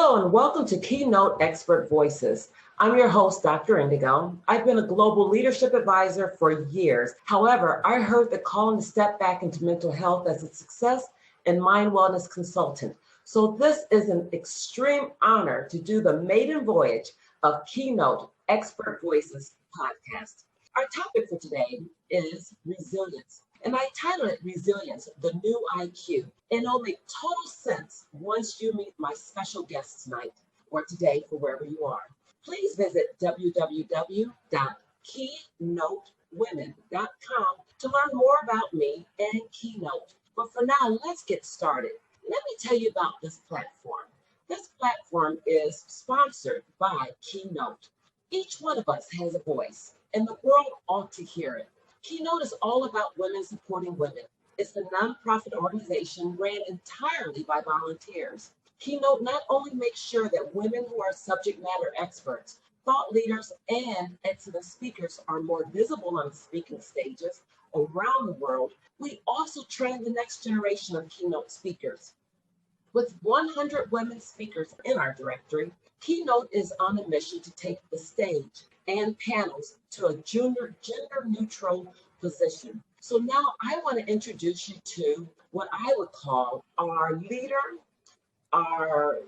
Hello and welcome to Keynote Expert Voices. I'm your host, Dr. Indigo. I've been a global leadership advisor for years. However, I heard the calling to step back into mental health as a success and mind wellness consultant. So this is an extreme honor to do the maiden voyage of Keynote Expert Voices podcast. Our topic for today is resilience. And I titled it Resilience, the New IQ. And it'll make total sense once you meet my special guest tonight or today for wherever you are. Please visit www.keynotewwomen.com to learn more about me and Keynote. But for now, let's get started. Let me tell you about this platform. This platform is sponsored by Keynote. Each one of us has a voice, and the world ought to hear it. Keynote is all about women supporting women. It's a nonprofit organization ran entirely by volunteers. Keynote not only makes sure that women who are subject matter experts, thought leaders, and excellent speakers are more visible on speaking stages around the world, we also train the next generation of Keynote speakers. With 100 women speakers in our directory, Keynote is on a mission to take the stage and panels to a gender-neutral position. So now I want to introduce you to what I would call our leader, our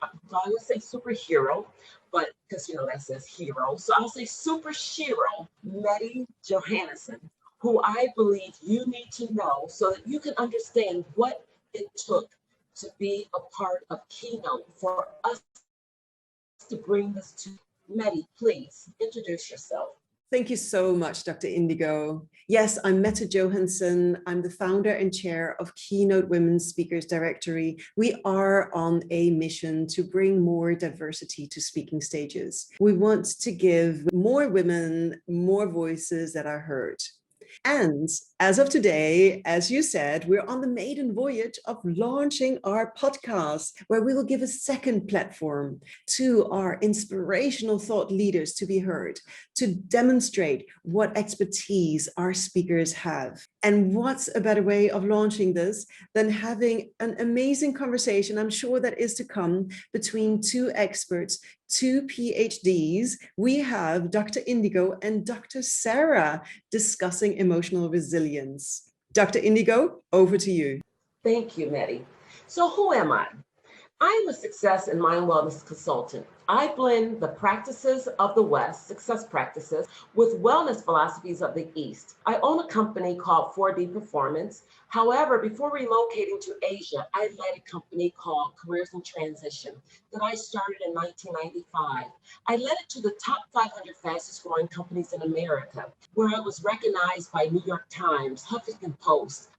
I would say superhero, but because that says hero, so I'll say super hero, Mette Johannesson, who I believe you need to know so that you can understand what it took to be a part of Keynote for us to bring this to. Mette, please introduce yourself. Thank you so much, Dr. Indigo. Yes, I'm Mette Johannesson. I'm the founder and chair of KeyNote Women Speakers Directory. We are on a mission to bring more diversity to speaking stages. We want to give more women more voices that are heard. And as of today, as you said, we're on the maiden voyage of launching our podcast, where we will give a second platform to our inspirational thought leaders to be heard, to demonstrate what expertise our speakers have. And what's a better way of launching this than having an amazing conversation, I'm sure that is to come, between two experts, two PhDs. We have Dr. Indigo and Dr. Sarah discussing emotional resilience. Dr. Indigo, over to you. Thank you, Mette. So who am I? I am a success and mind wellness consultant. I blend the practices of the West, success practices, with wellness philosophies of the East. I own a company called 4D Performance. However, before relocating to Asia, I led a company called Careers in Transition that I started in 1995. I led it to the top 500 fastest growing companies in America, where I was recognized by New York Times, Huffington Post,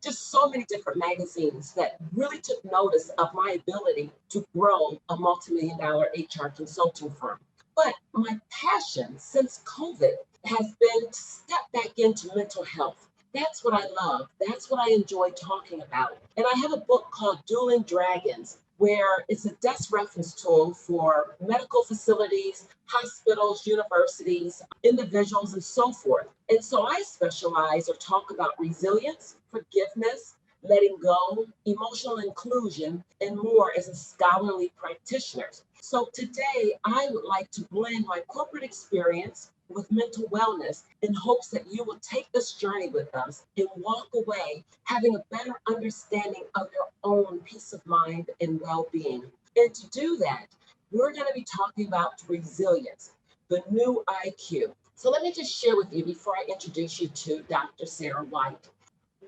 just so many different magazines that really took notice of my ability to grow a multi-million-dollar HR consulting firm. But my passion since COVID has been to step back into mental health. That's what I love. That's what I enjoy talking about. And I have a book called Dueling Dragons, where it's a desk reference tool for medical facilities, hospitals, universities, individuals, and so forth. And so I specialize or talk about resilience, forgiveness, letting go, emotional inclusion, and more as a scholarly practitioner. So today, I would like to blend my corporate experience with mental wellness in hopes that you will take this journey with us and walk away having a better understanding of your own peace of mind and well-being. And to do that, we're going to be talking about resilience, the new IQ. So let me just share with you before I introduce you to Dr. SarahWhyte.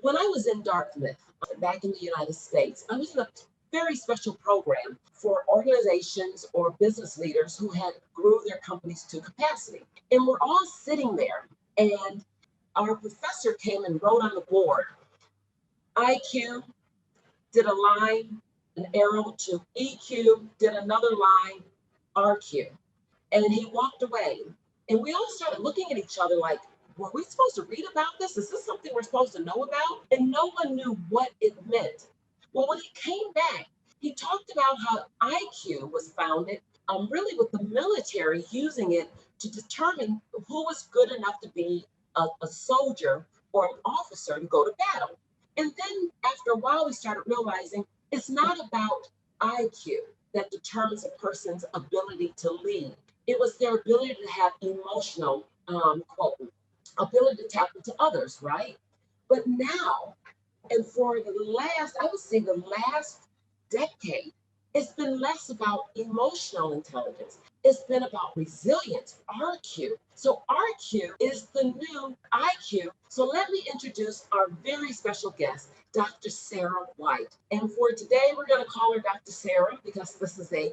When I was in Dartmouth, back in the United States, I was in a very special program for organizations or business leaders who had grew their companies to capacity. And we're all sitting there, and our professor came and wrote on the board, IQ, did a line, an arrow to EQ, did another line, RQ. And he walked away. And we all started looking at each other like, were we supposed to read about this? Is this something we're supposed to know about? And no one knew what it meant. Well, when he came back, he talked about how IQ was founded really with the military using it to determine who was good enough to be a soldier or an officer to go to battle. And then after a while, we started realizing it's not about IQ. that determines a person's ability to lead. It was their ability to have emotional ability to tap into others, right? But now, and for the last, I would say the last decade, it's been less about emotional intelligence. It's been about resilience, RQ. So RQ is the new IQ. So let me introduce our very special guest, Dr. SarahWhyte. And for today, we're going to call her Dr. Sarah because this is a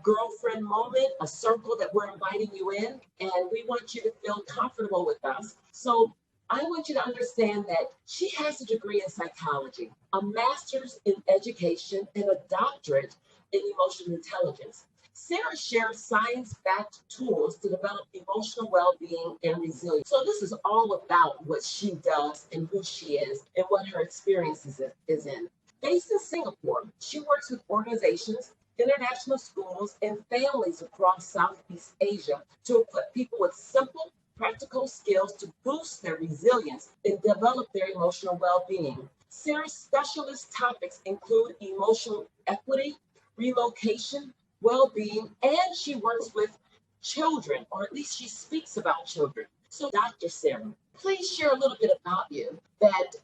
girlfriend moment, a circle that we're inviting you in, and we want you to feel comfortable with us. So I want you to understand that she has a degree in psychology, a master's in education, and a doctorate in emotional intelligence. Sarah shares science-backed tools to develop emotional well-being and resilience. So this is all about what she does and who she is and what her experience is in. Based in Singapore, she works with organizations, international schools, and families across Southeast Asia to equip people with simple, practical skills to boost their resilience and develop their emotional well-being. Sarah's specialist topics include emotional equity, relocation, well-being, and she works with children, or at least she speaks about children. So Dr. Sarah, please share a little bit about you that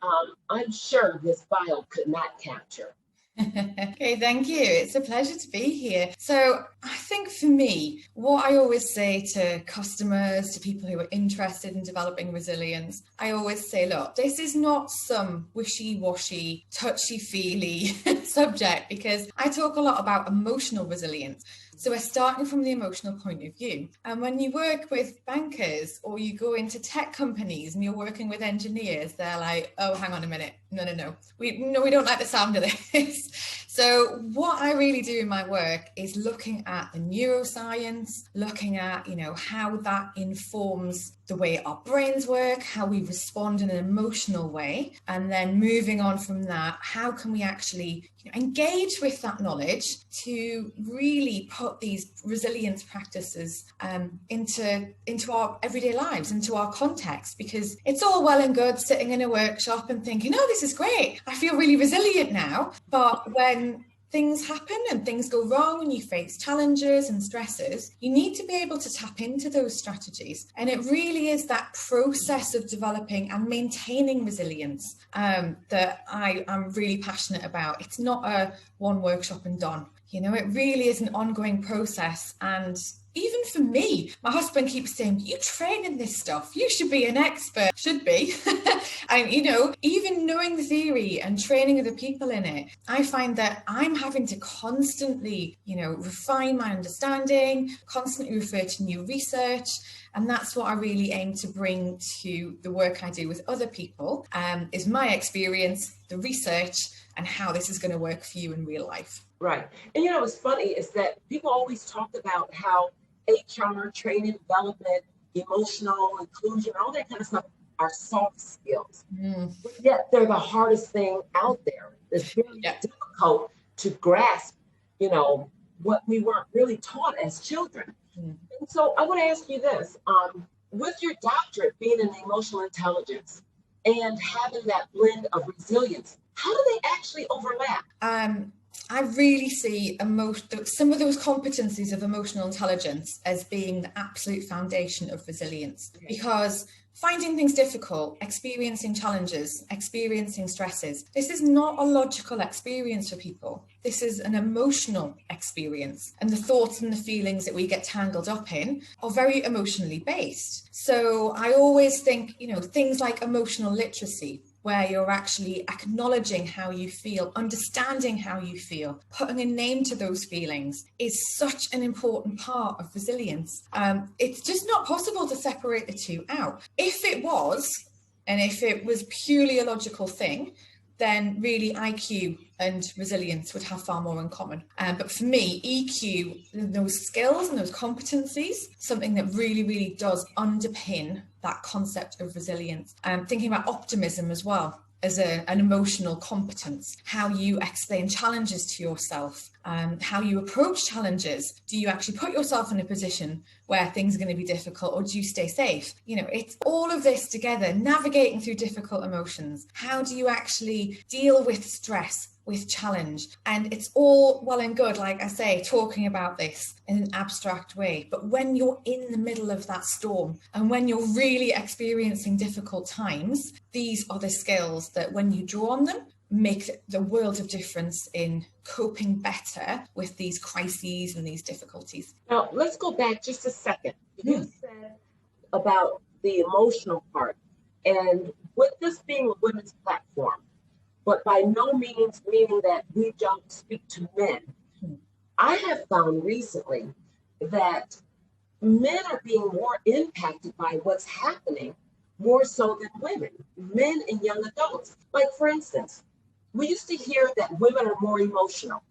I'm sure this bio could not capture. Okay, thank you. It's a pleasure to be here. So I think for me, what I always say to customers, to people who are interested in developing resilience, I always say, look, this is not some wishy-washy, touchy-feely subject, because I talk a lot about emotional resilience. So we're starting from the emotional point of view. And when you work with bankers or you go into tech companies and you're working with engineers, they're like, oh, hang on a minute. No. We don't like the sound of this. So what I really do in my work is looking at the neuroscience, looking at, how that informs the way our brains work, how we respond in an emotional way, and then moving on from that, how can we actually engage with that knowledge to really put these resilience practices into our everyday lives, into our context, because it's all well and good sitting in a workshop and thinking, oh, this is great, I feel really resilient now. But when things happen and things go wrong and you face challenges and stresses, you need to be able to tap into those strategies. And it really is that process of developing and maintaining resilience that I am really passionate about. It's not a one workshop and done. It really is an ongoing process. And even for me, my husband keeps saying, you train in this stuff, you should be an expert. Should be. And, even knowing the theory and training other people in it, I find that I'm having to constantly, refine my understanding, constantly refer to new research. And that's what I really aim to bring to the work I do with other people, is my experience, the research, and how this is going to work for you in real life. Right. And what's funny is that people always talk about how HR, training, development, emotional inclusion, all that kind of stuff are soft skills. But yet they're the hardest thing out there. It's very difficult to grasp, what we weren't really taught as children. And so I want to ask you this, with your doctorate being in emotional intelligence and having that blend of resilience, how do they actually overlap? I really see some of those competencies of emotional intelligence as being the absolute foundation of resilience, because finding things difficult, experiencing challenges, experiencing stresses, this is not a logical experience for people. This is an emotional experience, and the thoughts and the feelings that we get tangled up in are very emotionally based. So I always think, things like emotional literacy, where you're actually acknowledging how you feel, understanding how you feel, putting a name to those feelings, is such an important part of resilience. It's just not possible to separate the two out. If it was, and if it was purely a logical thing, then really IQ and resilience would have far more in common. But for me, EQ, those skills and those competencies, something that really, really does underpin that concept of resilience. Thinking about optimism as well as an emotional competence, how you explain challenges to yourself, how you approach challenges. Do you actually put yourself in a position where things are going to be difficult, or do you stay safe? It's all of this together, navigating through difficult emotions. How do you actually deal with stress, with challenge. And it's all well and good, like I say, talking about this in an abstract way. But when you're in the middle of that storm and when you're really experiencing difficult times, these are the skills that when you draw on them, make the world of difference in coping better with these crises and these difficulties. Now, let's go back just a second. You said about the emotional part, and with this being a women's platform, but by no means meaning that we don't speak to men. I have found recently that men are being more impacted by what's happening more so than women, men and young adults. Like, for instance, we used to hear that women are more emotional.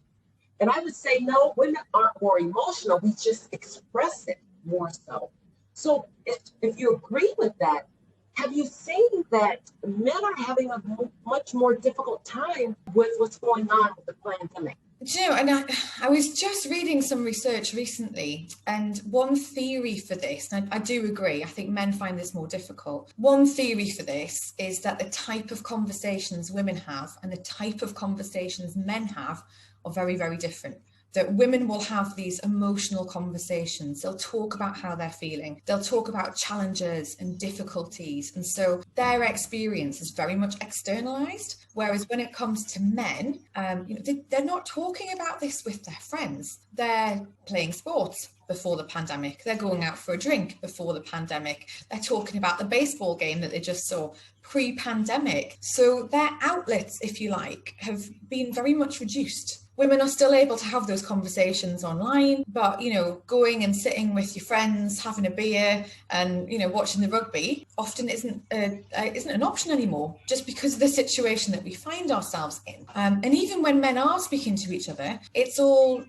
And I would say, no, women aren't more emotional. We just express it more so. So if you agree with that, have you seen that men are having a much more difficult time with what's going on with the pandemic? Do you know, and I was just reading some research recently, and one theory for this, and I do agree, I think men find this more difficult. One theory for this is that the type of conversations women have and the type of conversations men have are very, very different. That women will have these emotional conversations. They'll talk about how they're feeling. They'll talk about challenges and difficulties. And so their experience is very much externalized. Whereas when it comes to men, they're not talking about this with their friends. They're playing sports before the pandemic. They're going out for a drink before the pandemic. They're talking about the baseball game that they just saw pre-pandemic. So their outlets, if you like, have been very much reduced. Women are still able to have those conversations online, but, going and sitting with your friends, having a beer and, watching the rugby often isn't an option anymore, just because of the situation that we find ourselves in. And even when men are speaking to each other, it's all,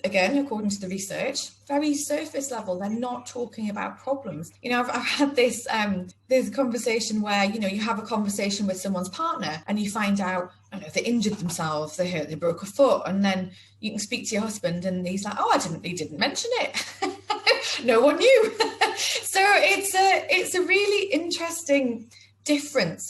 again, according to the research, very surface level. They're not talking about problems. I've had this conversation where, you have a conversation with someone's partner and you find out, they injured themselves, they broke a foot, and then you can speak to your husband and he's like, he didn't mention it. No one knew. So it's a really interesting difference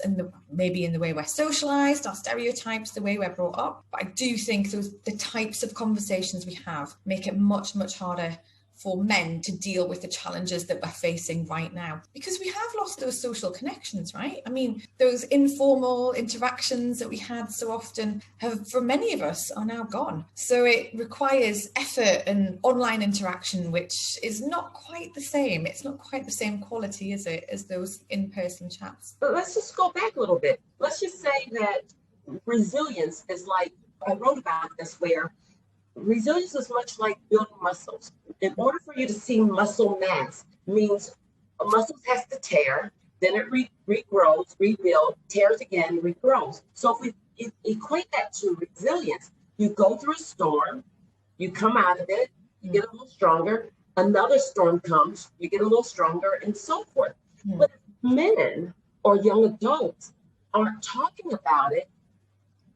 maybe in the way we're socialized, our stereotypes, the way we're brought up. But I do think the types of conversations we have make it much, much harder for men to deal with the challenges that we're facing right now, because we have lost those social connections, right? I mean, those informal interactions that we had so often for many of us, are now gone. So it requires effort and online interaction, which is not quite the same. It's not quite the same quality, is it, as those in-person chats? But let's just go back a little bit. Let's just say that resilience is like, I wrote about this, where resilience is much like building muscles. In order for you to see muscle mass, means a muscle has to tear, then it regrows, rebuilds, tears again, regrows. So if we equate that to resilience, you go through a storm, you come out of it, you get a little stronger, another storm comes, you get a little stronger, and so forth. But if men or young adults aren't talking about it,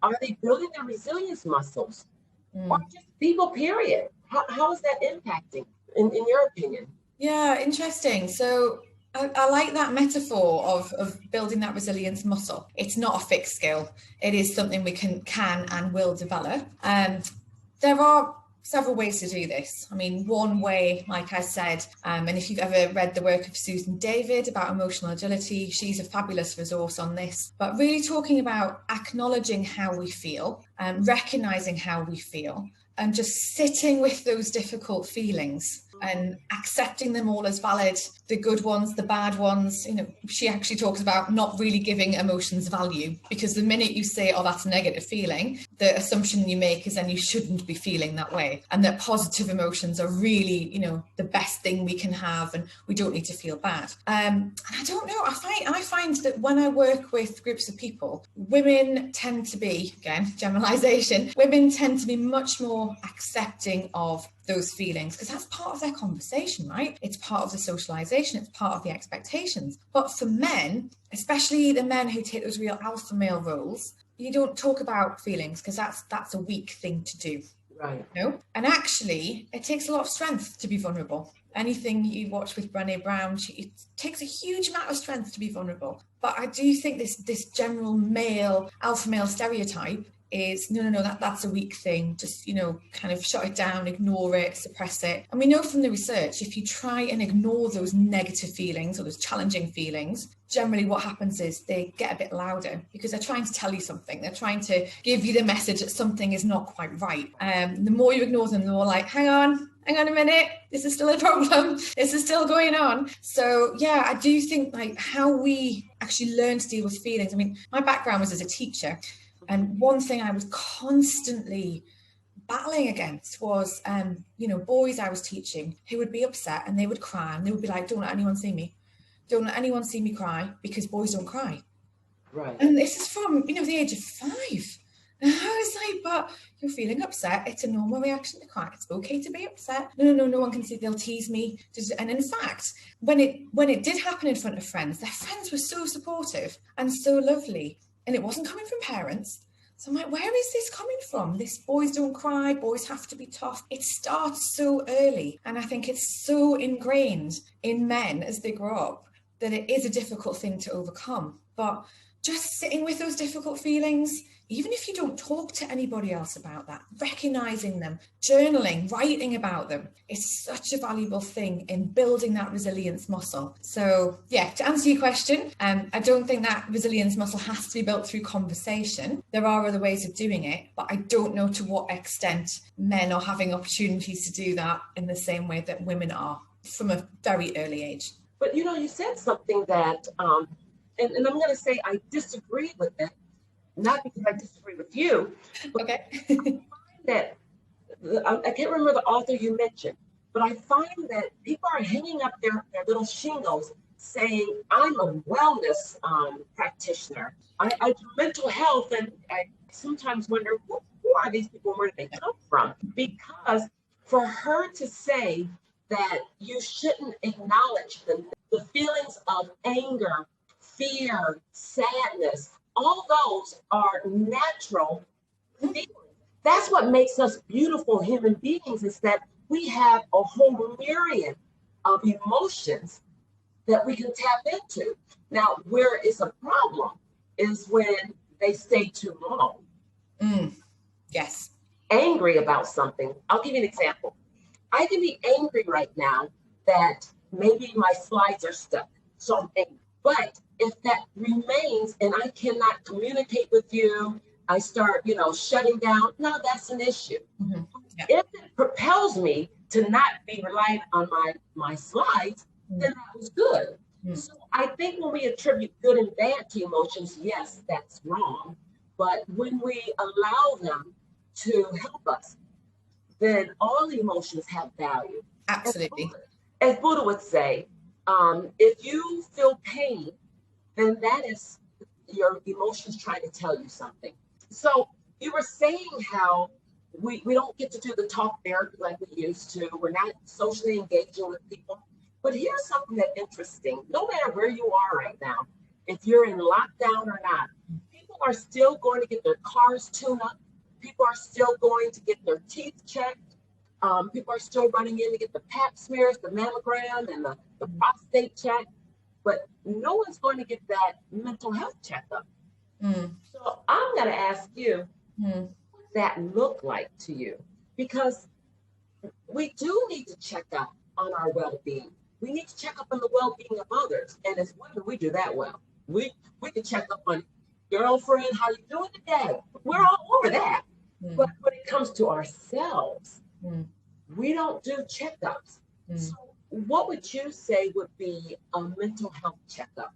are they building their resilience muscles? Or just people, period? How is that impacting, in your opinion? Yeah, interesting. So I like that metaphor of building that resilience muscle. It's not a fixed skill. It is something we can and will develop. There are several ways to do this. I mean, one way, like I said, and if you've ever read the work of Susan David about emotional agility, she's a fabulous resource on this. But really talking about acknowledging how we feel, recognizing how we feel, and just sitting with those difficult feelings and accepting them all as valid, the good ones, the bad ones. She actually talks about not really giving emotions value, because the minute you say, oh, that's a negative feeling, the assumption you make is then you shouldn't be feeling that way, and that positive emotions are really, the best thing we can have, and we don't need to feel bad. And I don't know, I find that when I work with groups of people, women tend to be, again, generalization, women tend to be much more accepting of those feelings, because that's part of their conversation, right? It's part of the socialization, it's part of the expectations. But for men, especially the men who take those real alpha male roles, you don't talk about feelings, because that's a weak thing to do. Right. And actually, it takes a lot of strength to be vulnerable. Anything you watch with Brené Brown, it takes a huge amount of strength to be vulnerable. But I do think this general alpha male stereotype is no, that's a weak thing. Just, kind of shut it down, ignore it, suppress it. And we know from the research, if you try and ignore those negative feelings or those challenging feelings, generally what happens is they get a bit louder because they're trying to tell you something. They're trying to give you the message that something is not quite right. The more you ignore them, the more like, hang on a minute, this is still a problem. This is still going on. So yeah, I do think like how we actually learn to deal with feelings. I mean, my background was as a teacher. And one thing I was constantly battling against was, boys I was teaching who would be upset and they would cry and they would be like, don't let anyone see me. Don't let anyone see me cry because boys don't cry. Right. And this is from, the age of 5. And I was like, but you're feeling upset. It's a normal reaction to cry. It's okay to be upset. No one can see. They'll tease me. And in fact, when it did happen in front of friends, their friends were so supportive and so lovely. And it wasn't coming from parents. So I'm like, where is this coming from? This boys don't cry, boys have to be tough. It starts so early. And I think it's so ingrained in men as they grow up that it is a difficult thing to overcome. But just sitting with those difficult feelings, even if you don't talk to anybody else about that, recognizing them, journaling, writing about them, is such a valuable thing in building that resilience muscle. So yeah, to answer your question, I don't think that resilience muscle has to be built through conversation. There are other ways of doing it, but I don't know to what extent men are having opportunities to do that in the same way that women are from a very early age. But you said something that, and I'm going to say I disagree with it, not because I disagree with you. But okay. I find that, I can't remember the author you mentioned, but I find that people are hanging up their little shingles saying, I'm a wellness practitioner. I do mental health, and I sometimes wonder, who are these people, where do they come from? Because for her to say that you shouldn't acknowledge the feelings of anger, fear, sadness, all those are natural feelings. That's what makes us beautiful human beings, is that we have a whole myriad of emotions that we can tap into. Now, where it's a problem is when they stay too long. Yes. Angry about something. I'll give you an example. I can be angry right now that maybe my slides are stuck. So I'm angry. But if that remains and I cannot communicate with you, I start, shutting down. No, that's an issue. Mm-hmm. Yeah. If it propels me to not be reliant on my slides, then that was good. So I think when we attribute good and bad to emotions, yes, that's wrong. But when we allow them to help us, then all emotions have value. Absolutely. As Buddha would say, if you feel pain, then that is your emotions trying to tell you something. So you were saying how we don't get to do the talk therapy like we used to. We're not socially engaging with people. But here's something that's interesting. No matter where you are right now, if you're in lockdown or not, people are still going to get their cars tuned up. People are still going to get their teeth checked. People are still running in to get the pap smears, the mammogram, and the prostate check. But no one's going to get that mental health checkup. So I'm going to ask you, what does that look like to you? Because we do need to check up on our well-being. We need to check up on the well-being of others. And as women, we do that well. We can check up on girlfriend, how you doing today? We're all over that. But when it comes to ourselves, we don't do checkups. So what would you say would be a mental health checkup?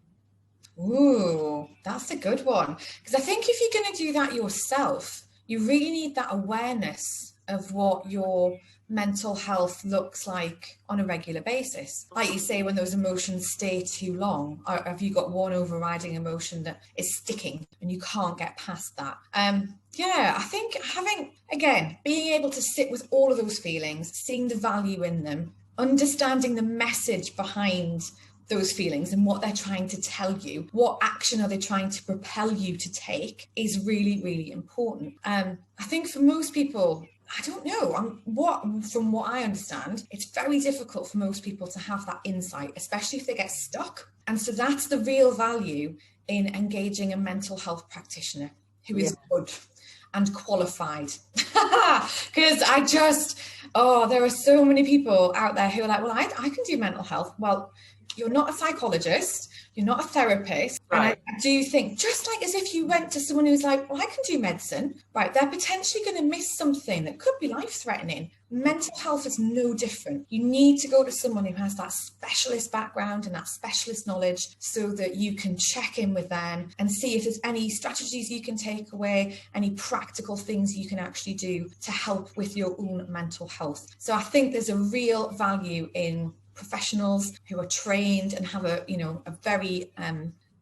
Ooh, that's a good one. Because I think if you're going to do that yourself, you really need that awareness of what your mental health looks like on a regular basis. Like you say, when those emotions stay too long, or have you got one overriding emotion that is sticking and you can't get past that? Yeah, I think being able to sit with all of those feelings, seeing the value in them, understanding the message behind those feelings and what they're trying to tell you, what action are they trying to propel you to take, is really, really important. I think for most people, I don't know, from what I understand, it's very difficult for most people to have that insight, especially if they get stuck. And so that's the real value in engaging a mental health practitioner who is good and qualified. Because there are so many people out there who are like, well, I can do mental health. Well, you're not a psychologist, you're not a therapist. Right. And I do think, just like as if you went to someone who's like, well, I can do medicine, right? They're potentially going to miss something that could be life-threatening. Mental health is no different. You need to go to someone who has that specialist background and that specialist knowledge so that you can check in with them and see if there's any strategies you can take away, any practical things you can actually do to help with your own mental health. So I think there's a real value in professionals who are trained and have a very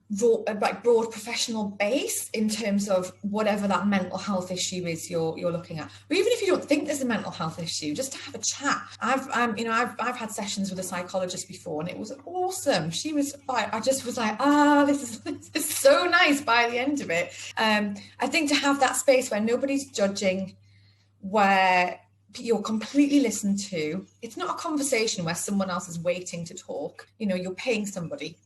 broad professional base in terms of whatever that mental health issue is you're looking at. Or even if you don't think there's a mental health issue, just to have a chat. I've had sessions with a psychologist before, and it was awesome. She was like, I just was like, this is so nice by the end of it. I think to have that space where nobody's judging, where you're completely listened to. It's not a conversation where someone else is waiting to talk. You're paying somebody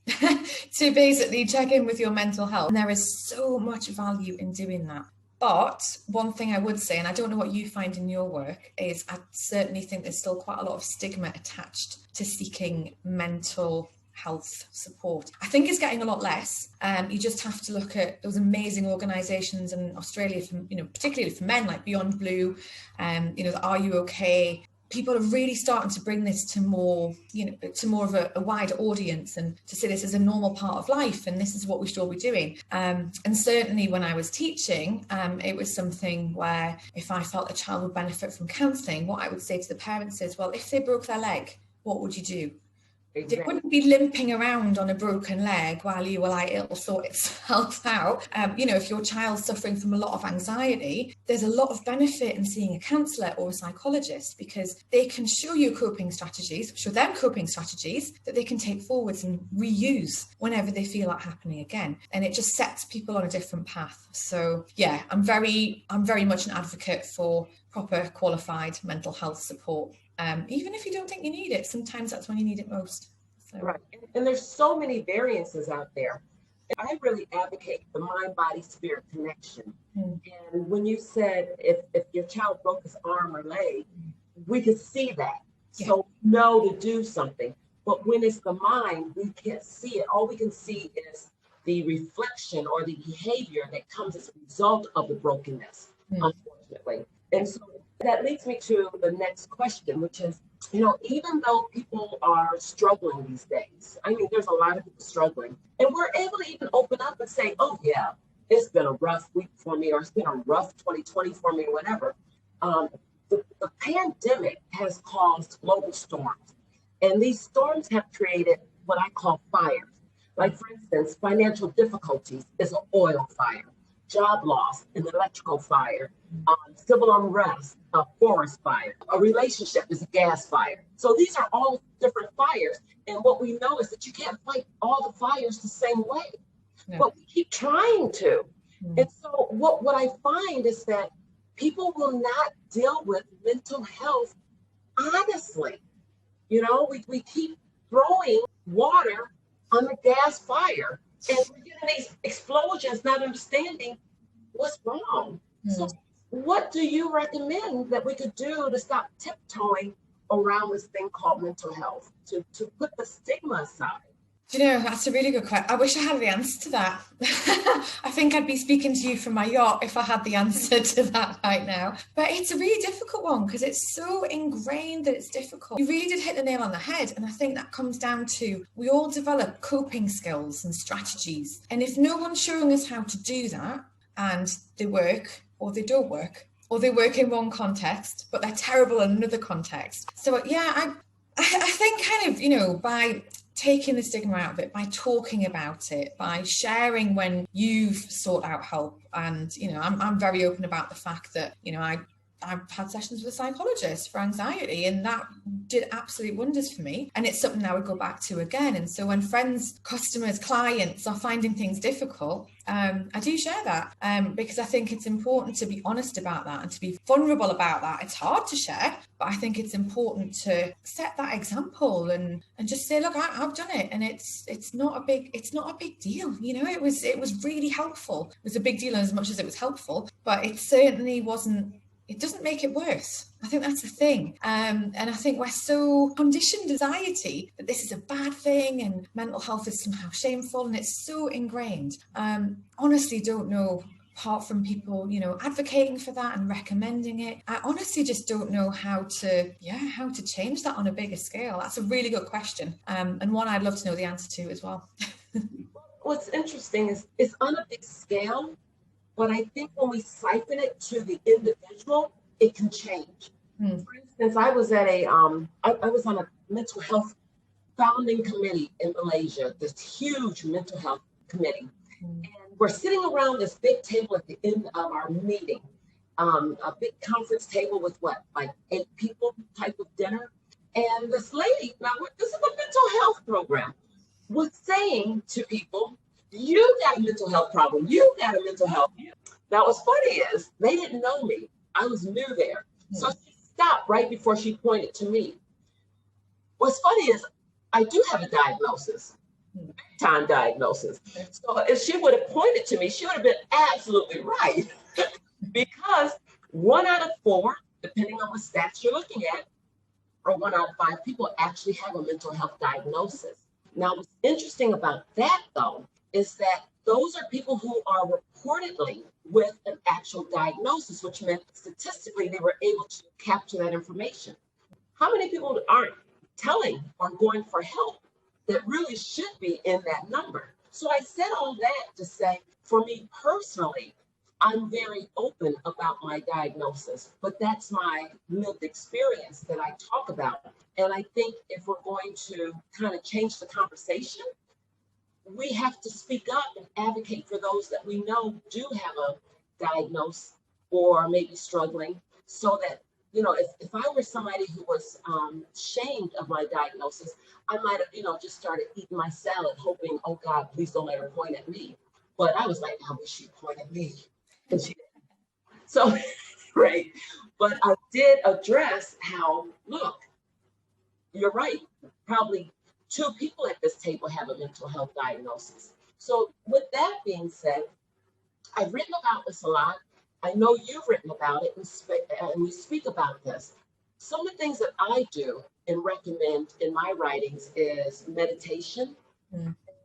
to basically check in with your mental health. And there is so much value in doing that. But one thing I would say, and I don't know what you find in your work, is I certainly think there's still quite a lot of stigma attached to seeking mental health support. I think it's getting a lot less. You just have to look at those amazing organisations in Australia, particularly for men, like Beyond Blue, the Are You OK? People are really starting to bring this to more of a wider audience, and to say this is a normal part of life and this is what we should all be doing. And certainly when I was teaching, it was something where if I felt a child would benefit from counselling, what I would say to the parents is, well, if they broke their leg, what would you do? Exactly. It wouldn't be limping around on a broken leg while you were like, it'll sort itself out. If your child's suffering from a lot of anxiety, there's a lot of benefit in seeing a counsellor or a psychologist, because they can show them coping strategies that they can take forwards and reuse whenever they feel that happening again. And it just sets people on a different path. So yeah, I'm very much an advocate for proper qualified mental health support. Even if you don't think you need it, sometimes that's when you need it most. So. Right. And there's so many variances out there. I really advocate the mind-body-spirit connection. And when you said if your child broke his arm or leg, we could see that. Yeah. So know to do something. But when it's the mind, we can't see it. All we can see is the reflection or the behavior that comes as a result of the brokenness, unfortunately. And so that leads me to the next question, which is, even though people are struggling these days, there's a lot of people struggling, and we're able to even open up and say, oh yeah, it's been a rough week for me, or it's been a rough 2020 for me, or whatever. The pandemic has caused global storms, and these storms have created what I call fires. Like, for instance, financial difficulties is an oil fire. Job loss, an electrical fire, civil unrest, a forest fire, a relationship is a gas fire. So these are all different fires. And what we know is that you can't fight all the fires the same way, but we keep trying to. And so what I find is that people will not deal with mental health honestly. We keep throwing water on the gas fire, and we're getting these explosions, not understanding what's wrong. So what do you recommend that we could do to stop tiptoeing around this thing called mental health, to put the stigma aside? That's a really good question. I wish I had the answer to that. I think I'd be speaking to you from my yacht if I had the answer to that right now. But it's a really difficult one, because it's so ingrained that it's difficult. You really did hit the nail on the head. And I think that comes down to, we all develop coping skills and strategies. And if no one's showing us how to do that, and they work or they don't work, or they work in one context, but they're terrible in another context. So yeah, I think kind of, by taking the stigma out of it, by talking about it, by sharing when you've sought out help. And, I'm very open about the fact that, I've had sessions with a psychologist for anxiety, and that did absolute wonders for me. And it's something I would go back to again. And so when friends, customers, clients are finding things difficult, I do share that because I think it's important to be honest about that and to be vulnerable about that. It's hard to share, but I think it's important to set that example and just say, look, I've done it, and it's not a big deal. You know, it was really helpful. It was a big deal as much as it was helpful, but it certainly wasn't. It doesn't make it worse. I think that's the thing. And I think we're so conditioned in society that this is a bad thing and mental health is somehow shameful, and it's so ingrained. Honestly don't know, apart from people, you know, advocating for that and recommending it. I honestly just don't know how to change that on a bigger scale. That's a really good question. And one I'd love to know the answer to as well. What's interesting is it's on a big scale, but I think when we siphon it to the individual, it can change. For instance, I was at I was on a mental health founding committee in Malaysia, this huge mental health committee. And we're sitting around this big table at the end of our meeting, a big conference table with like 8 people type of dinner. And this lady, now this is a mental health program, was saying to people, you got a mental health problem. You got a mental health. Now, what's funny is they didn't know me. I was new there. So she stopped right before she pointed to me. What's funny is I do have a diagnosis, time diagnosis. So if she would have pointed to me, she would have been absolutely right. Because 1 out of 4, depending on what stats you're looking at, or 1 out of 5 people actually have a mental health diagnosis. Now, what's interesting about that, though, is that those are people who are reportedly with an actual diagnosis, which meant statistically they were able to capture that information. How many people aren't telling or going for help that really should be in that number? So I said all that to say, for me personally, I'm very open about my diagnosis, but that's my lived experience that I talk about. And I think if we're going to kind of change the conversation, we have to speak up and advocate for those that we know do have a diagnosis or maybe struggling, so that, you know, if I were somebody who was shamed of my diagnosis, I might have, you know, just started eating my salad, hoping, oh God, please don't let her point at me. But I was like, I wish she'd point at me. And she didn't. So, right. But I did address how, look, you're right. Probably 2 people at this table have a mental health diagnosis. So with that being said, I've written about this a lot. I know you've written about it and we speak about this. Some of the things that I do and recommend in my writings is meditation,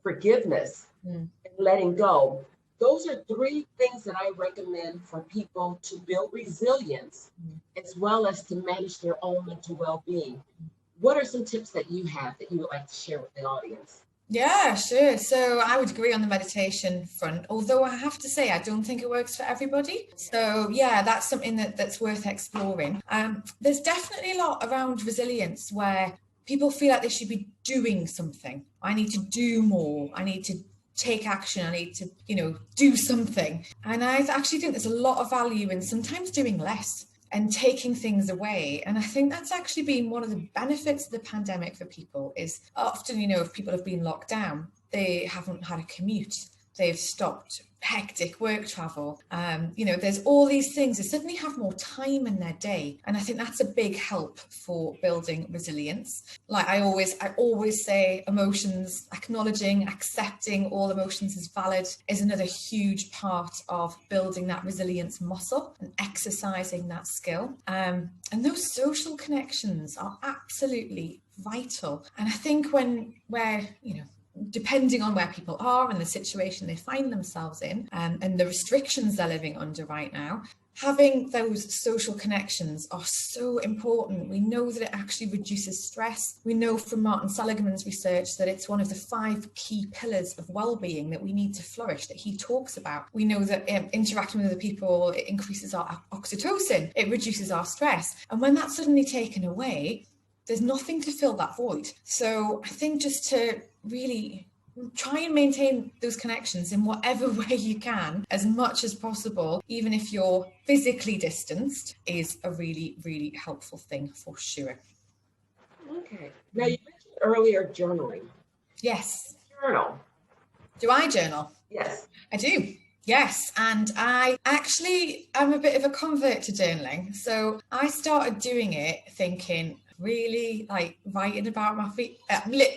forgiveness, and letting go. Those are 3 things that I recommend for people to build resilience as well as to manage their own mental well-being. What are some tips that you have that you would like to share with the audience? Yeah, sure. So I would agree on the meditation front, although I have to say, I don't think it works for everybody. So yeah, that's something that's worth exploring. There's definitely a lot around resilience where people feel like they should be doing something. I need to do more. I need to take action. I need to, you know, do something. And I actually think there's a lot of value in sometimes doing less and taking things away. And I think that's actually been one of the benefits of the pandemic for people, is often, you know, if people have been locked down, they haven't had a commute. They've stopped hectic work travel. You know, there's all these things. They suddenly have more time in their day. And I think that's a big help for building resilience. Like I always say, emotions, acknowledging, accepting all emotions as valid is another huge part of building that resilience muscle and exercising that skill. And those social connections are absolutely vital. And I think when we're, you know, depending on where people are and the situation they find themselves in, and the restrictions they're living under right now, having those social connections are so important. We know that it actually reduces stress. We know from Martin Seligman's research that it's one of the 5 key pillars of well-being that we need to flourish, that he talks about. We know that interacting with other people, it increases our oxytocin, it reduces our stress. And when that's suddenly taken away, there's nothing to fill that void. So I think just to really try and maintain those connections in whatever way you can, as much as possible, even if you're physically distanced, is a really, really helpful thing for sure. Okay. Now, you mentioned earlier journaling. Yes. Journal. Do I journal? Yes. I do. Yes, and I actually am a bit of a convert to journaling. So I started doing it thinking, really, like writing about my feet,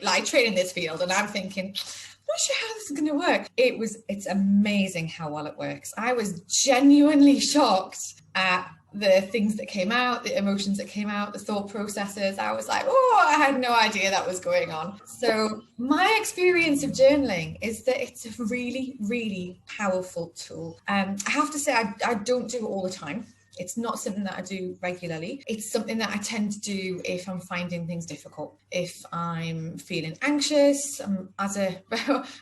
like training this field, and I'm thinking, I'm not sure how this is going to work. It's amazing how well it works. I was genuinely shocked at the things that came out, the emotions that came out, the thought processes. I was like, oh, I had no idea that was going on. So my experience of journaling is that it's a really, really powerful tool. I have to say, I don't do it all the time. It's not something that I do regularly. It's something that I tend to do if I'm finding things difficult. If I'm feeling anxious, as a,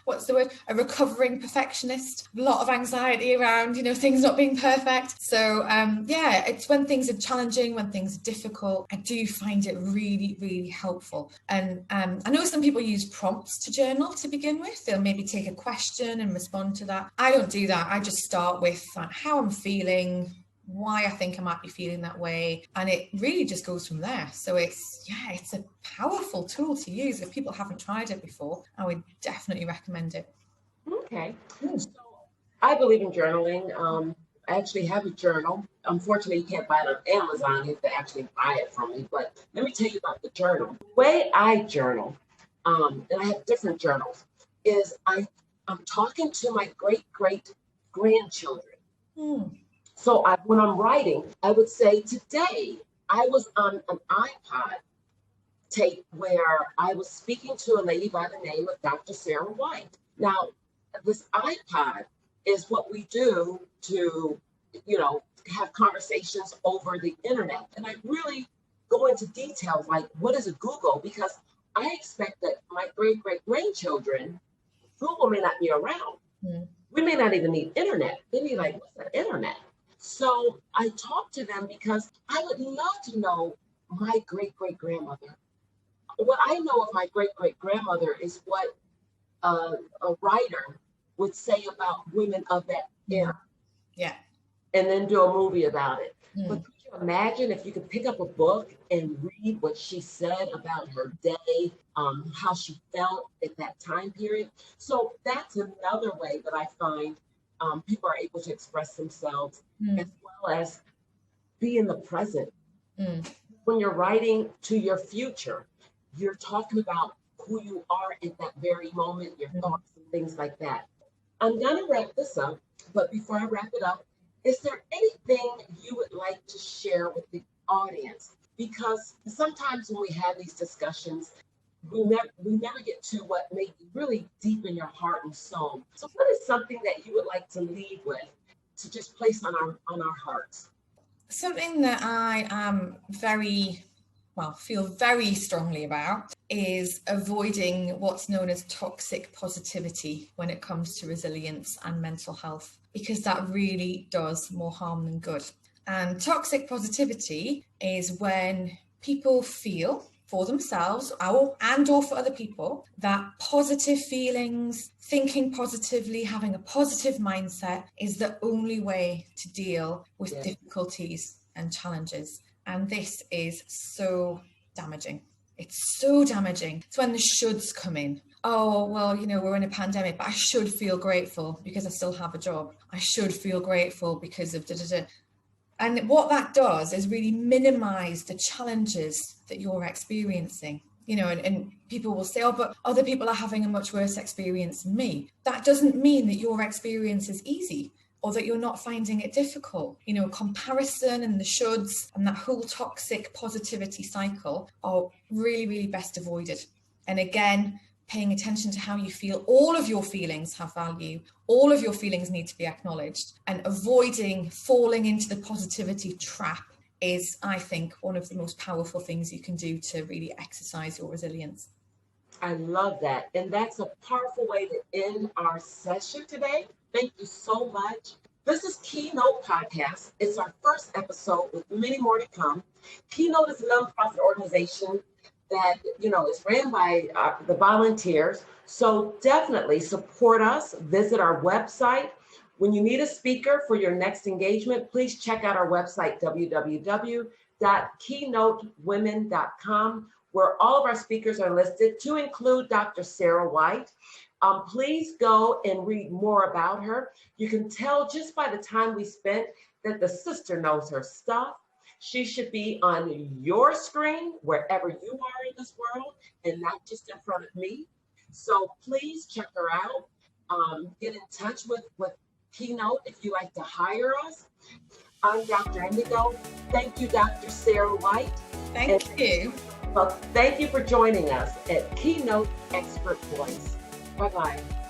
what's the word? A recovering perfectionist. A lot of anxiety around, things not being perfect. So yeah, it's when things are challenging, when things are difficult, I do find it really, really helpful. And I know some people use prompts to journal to begin with. They'll maybe take a question and respond to that. I don't do that. I just start with how I'm feeling, why I think I might be feeling that way, and it really just goes from there. So it's a powerful tool to use. If people haven't tried it before, I would definitely recommend it. Okay. So I believe in journaling. I actually have a journal. Unfortunately, you can't buy it on Amazon. You have to actually buy it from me. But let me tell you about the journal. The way I journal, and I have different journals, is I'm talking to my great-great-grandchildren. So when I'm writing, I would say, today I was on an iPod tape where I was speaking to a lady by the name of Dr. SarahWhyte. Now, this iPod is what we do to, have conversations over the internet. And I really go into details like, what is a Google? Because I expect that my great-great-grandchildren, Google may not be around. We may not even need internet. They be like, what's the internet? So I talk to them because I would love to know my great-great-grandmother. What I know of my great-great-grandmother is what a writer would say about women of that era. Yeah. And then do a movie about it. But could you imagine if you could pick up a book and read what she said about her day, how she felt at that time period? So that's another way that I find people are able to express themselves, as well as be in the present. When you're writing to your future, you're talking about who you are at that very moment, your thoughts and things like that. I'm going to wrap this up, but before I wrap it up, is there anything you would like to share with the audience? Because sometimes when we have these discussions, we never get to what may be really deep in your heart and soul. So what is something that you would like to leave with, to just place on our hearts? Something that I am feel very strongly about is avoiding what's known as toxic positivity when it comes to resilience and mental health, because that really does more harm than good. And toxic positivity is when people feel for themselves and or for other people that positive feelings, thinking positively, having a positive mindset is the only way to deal with difficulties and challenges. And this is so damaging. It's so damaging. It's when the shoulds come in. Oh, well, we're in a pandemic, but I should feel grateful because I still have a job. I should feel grateful because of da-da-da. And what that does is really minimize the challenges that you're experiencing. And people will say, oh, but other people are having a much worse experience than me. That doesn't mean that your experience is easy or that you're not finding it difficult. Comparison and the shoulds and that whole toxic positivity cycle are really, really best avoided. And again, paying attention to how you feel. All of your feelings have value. All of your feelings need to be acknowledged, and avoiding falling into the positivity trap is, I think, one of the most powerful things you can do to really exercise your resilience. I love that. And that's a powerful way to end our session today. Thank you so much. This is KeyNote Podcast. It's our first episode with many more to come. KeyNote is a nonprofit organization that, is ran by the volunteers. So definitely support us, visit our website. When you need a speaker for your next engagement, please check out our website, www.keynotewomen.com, where all of our speakers are listed, to include Dr. SarahWhyte. Please go and read more about her. You can tell just by the time we spent that the sister knows her stuff. She should be on your screen wherever you are in this world and not just in front of me. So please check her out. Get in touch with Keynote if you like to hire us. I'm Dr. Indigo. Thank you, Dr. SarahWhyte. Thank you. Well, thank you for joining us at Keynote Expert Voice. Bye-bye.